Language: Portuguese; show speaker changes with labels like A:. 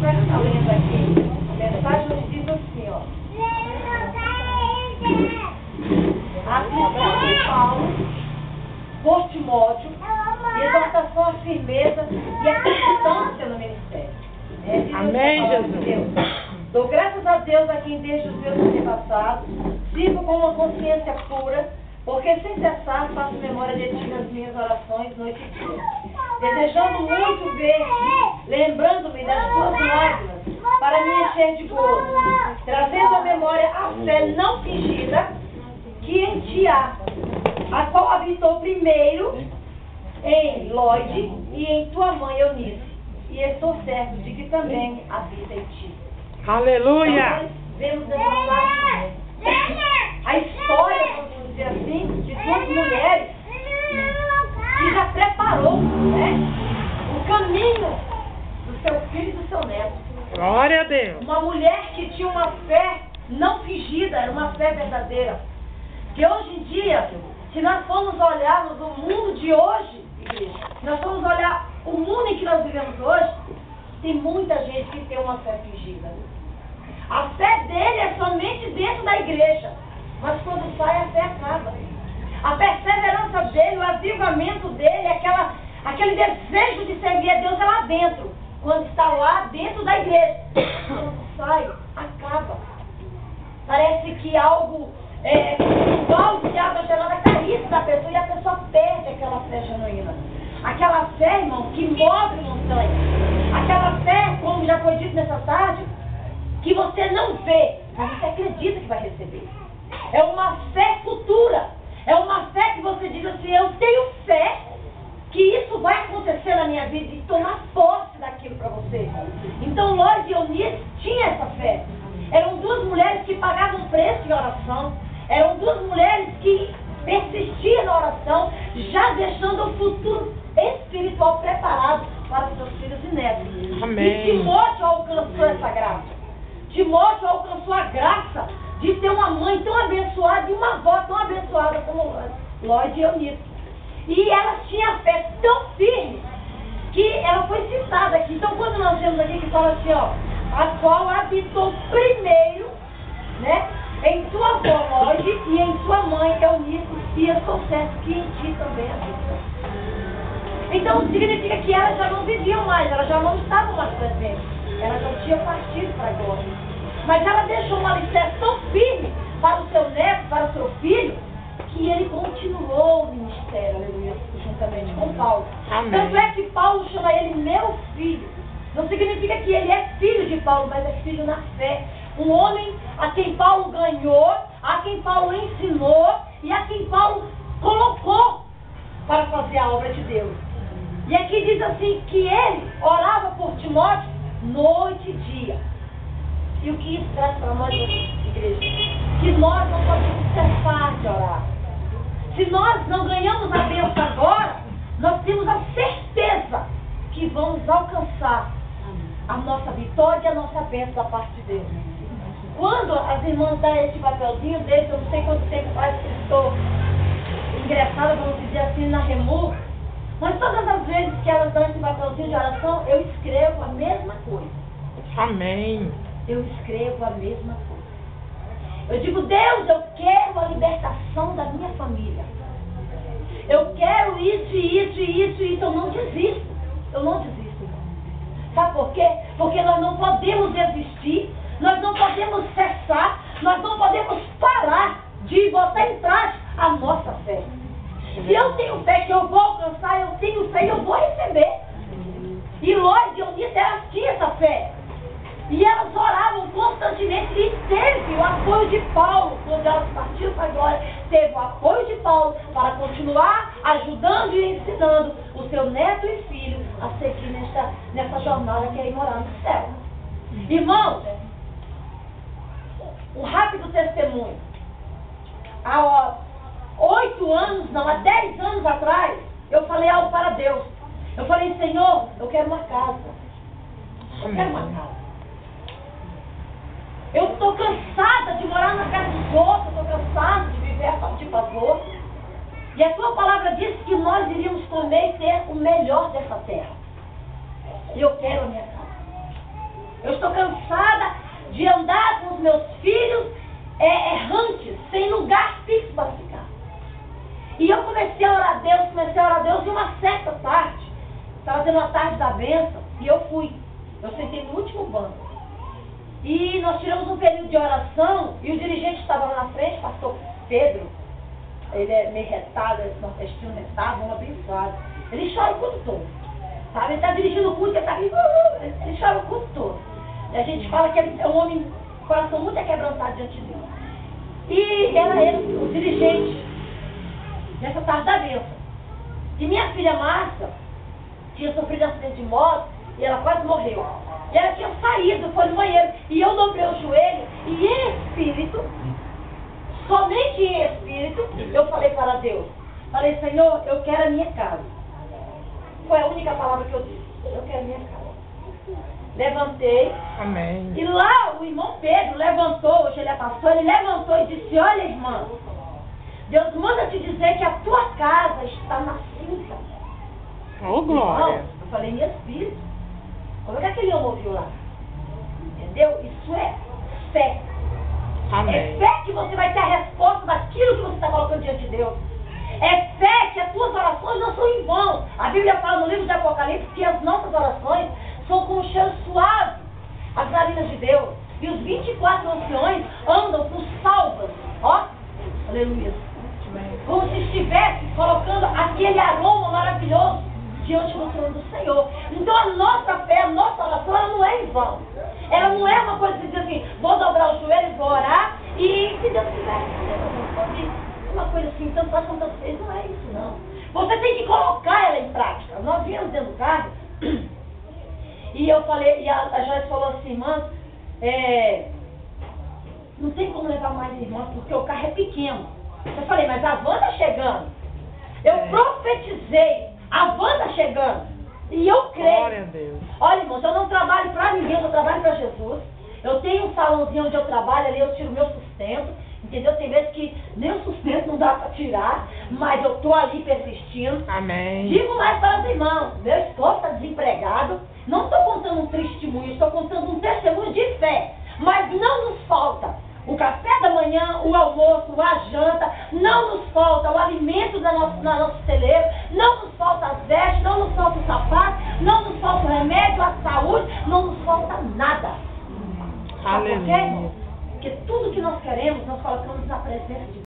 A: vai estar lendo aqui a mensagem, onde diz assim, ó. A aflição de Paulo por Timóteo, e exortação à firmeza e à constância no ministério.
B: Amém, Jesus.
A: Dou graças a Deus a quem desde os meus antepassados sirvo com uma consciência pura, porque sem cessar faço memória de ti nas minhas orações noite e dia, desejando muito ver, lembrando-me das tuas lágrimas, para me encher de gozo, trazendo à memória a fé não fingida que em ti há, a qual habitou primeiro em Lóide e em tua mãe Eunice, e estou certo de que também habita em ti.
B: Aleluia!
A: Então, nós vemos essa parte, a história, vamos dizer assim, de duas mulheres que já preparou, né, o caminho do seu filho e do seu neto.
B: Glória a Deus!
A: Uma mulher que tinha uma fé não fingida, era uma fé verdadeira. Que hoje em dia, se nós formos olharmos o mundo de hoje, igreja, se nós formos olhar o mundo em que nós vivemos hoje, tem muita gente que tem uma fé fingida. A fé dele é somente dentro da igreja, mas quando sai a fé acaba. A perseverança dele, o avivamento dele, aquele desejo de servir a Deus é lá dentro, quando está lá dentro da igreja. Quando sai, acaba. Parece que algo igual de água gelada caísse da pessoa e a pessoa perde aquela fé genuína. Aquela fé, irmão, que move montanhas. Aquela fé, como já foi dito nessa tarde, que você não vê, mas você acredita que vai receber. É uma fé futura. É uma fé que você diz assim, eu tenho fé que isso vai acontecer na minha vida e tomar posse daquilo para você. Então Lóide e Eunice tinham essa fé. Eram duas mulheres que pagavam preço de oração. Eram duas mulheres que persistiam na oração, já deixando o futuro espiritual preparado para seus filhos e netos.
B: Amém.
A: E Timóteo alcançou essa graça. Timóteo alcançou a graça de ter uma mãe tão abençoada e uma avó tão abençoada como Lóide e Eunice. E ela tinha a fé tão firme que ela foi citada aqui. Então, quando nós vemos aqui que fala assim, ó, a qual habitou primeiro, né, em tua avó Lóide e em tua mãe Eunice, e eu sou certo que em ti também habita. Então, significa que elas já não viviam mais, elas já não estavam mais presentes. Ela já tinha partido para a glória. Mas ela deixou um alicerce tão firme para o seu neto, para o seu filho, que ele continuou o ministério, aleluia, juntamente com Paulo.
B: Amém.
A: Tanto é que Paulo chama ele meu filho. Não significa que ele é filho de Paulo, mas é filho na fé. Um homem a quem Paulo ganhou, a quem Paulo ensinou e a quem Paulo colocou para fazer a obra de Deus. E aqui diz assim, que ele orava por Timóteo noite e dia. E o que isso traz para nós, igreja? Que nós não podemos cessar de orar. Se nós não ganhamos a bênção agora, nós temos a certeza que vamos alcançar a nossa vitória e a nossa bênção da parte de Deus. Quando as irmãs dão esse papelzinho deles, eu não sei quanto tempo faz que estou ingressada, vamos dizer assim, na Remur, mas todas as vezes que elas dão esse papelzinho de oração, eu escrevo a mesma coisa.
B: Amém.
A: Eu escrevo a mesma coisa. Eu digo, Deus, eu quero a libertação da minha família. Eu quero isso, isso, isso, isso. Eu não desisto. Eu não desisto. Sabe por quê? Porque nós não podemos desistir, nós não podemos cessar, nós não podemos parar de botar em prática a nossa fé. Se eu tenho fé que eu vou alcançar, eu tenho fé e eu vou receber. E Lóide e Eunice, elas tinham essa fé. E elas oravam constantemente e teve o apoio de Paulo. Quando elas partiram para a glória, teve o apoio de Paulo para continuar ajudando e ensinando o seu neto e filho a seguir nessa jornada que é ir morar no céu. Irmãos, um rápido testemunho. Há 8 anos, não, há 10 anos atrás, eu falei algo para Deus. Eu falei, Senhor, eu quero uma casa. Eu quero uma casa. Eu estou cansada de morar na casa dos outros, eu estou cansada de viver de favor. E a tua palavra diz que nós iríamos comer e ter o melhor dessa terra. E eu quero a minha casa. Eu estou cansada de andar com os meus filhos errantes, sem lugar fixo para ficar. E eu comecei a orar a Deus, e uma certa tarde, estava tendo uma tarde da bênção, e eu fui. Eu sentei no último banco. E nós tiramos um período de oração, e o dirigente estava lá na frente, pastor Pedro. Ele é meio retado, esse nordestino retado, um abençoado. Ele chora o culto todo. Sabe? Ele está dirigindo o culto, ele está ele chora o culto todo. E a gente fala que ele é um homem com coração muito quebrantado diante de Deus. E era ele, o dirigente, nessa tarde da bênção. E minha filha Márcia tinha sofrido um acidente de moto e ela quase morreu. E ela tinha saído, foi no banheiro. E eu dobrei o joelho e em espírito, somente em espírito, eu falei para Deus. Falei, Senhor, eu quero a minha casa. Foi a única palavra que eu disse. Eu quero a minha casa. Levantei.
B: Amém.
A: E lá o irmão Pedro levantou, hoje ele é pastor, ele levantou e disse, olha irmã, Deus manda te dizer que a tua casa está na cinta.
B: Oh, glória.
A: Irmão, eu falei em espírito. Como é que aquele homem ouviu lá? Entendeu? Isso é fé.
B: Amém.
A: É fé que você vai ter a resposta daquilo que você está colocando diante de Deus. É fé que as tuas orações não são em vão. A Bíblia fala no livro de Apocalipse que as nossas orações são com um cheiro suave às narinas de Deus. E os 24 anciões andam com salvas. Ó, aleluia. Como se estivesse colocando aquele aroma maravilhoso diante do trono do Senhor. Então a nossa fé, a nossa oração, ela não é em vão. Ela não é uma coisa que diz assim, vou dobrar os joelhos, vou orar e se Deus quiser, uma coisa assim, tanto faz como tanto fez. Não é isso não. Você tem que colocar ela em prática. Nós viemos dentro do carro e eu falei, e a Joyce falou assim, irmã, não tem como levar mais irmãs porque o carro é pequeno. Eu falei, mas a van está chegando. Eu profetizei, a van está chegando. E eu creio.
B: Glória a Deus.
A: Olha, irmãos, eu não trabalho para ninguém, eu trabalho para Jesus. Eu tenho um salãozinho onde eu trabalho, ali eu tiro o meu sustento. Entendeu? Tem vezes que nem o sustento não dá para tirar, mas eu estou ali persistindo.
B: Amém.
A: Digo mais para os irmãos, meu esposo está desempregado. Não estou contando um testemunho, estou contando um testemunho de fé. Mas não nos falta o café da manhã, o almoço, a janta, não nos falta o alimento na nosso celeiro, não nos falta as vestes, não nos falta o sapato, não nos falta o remédio, a saúde, não nos falta nada. Sabe por quê, irmão? Porque tudo que nós queremos, nós colocamos na presença de Deus.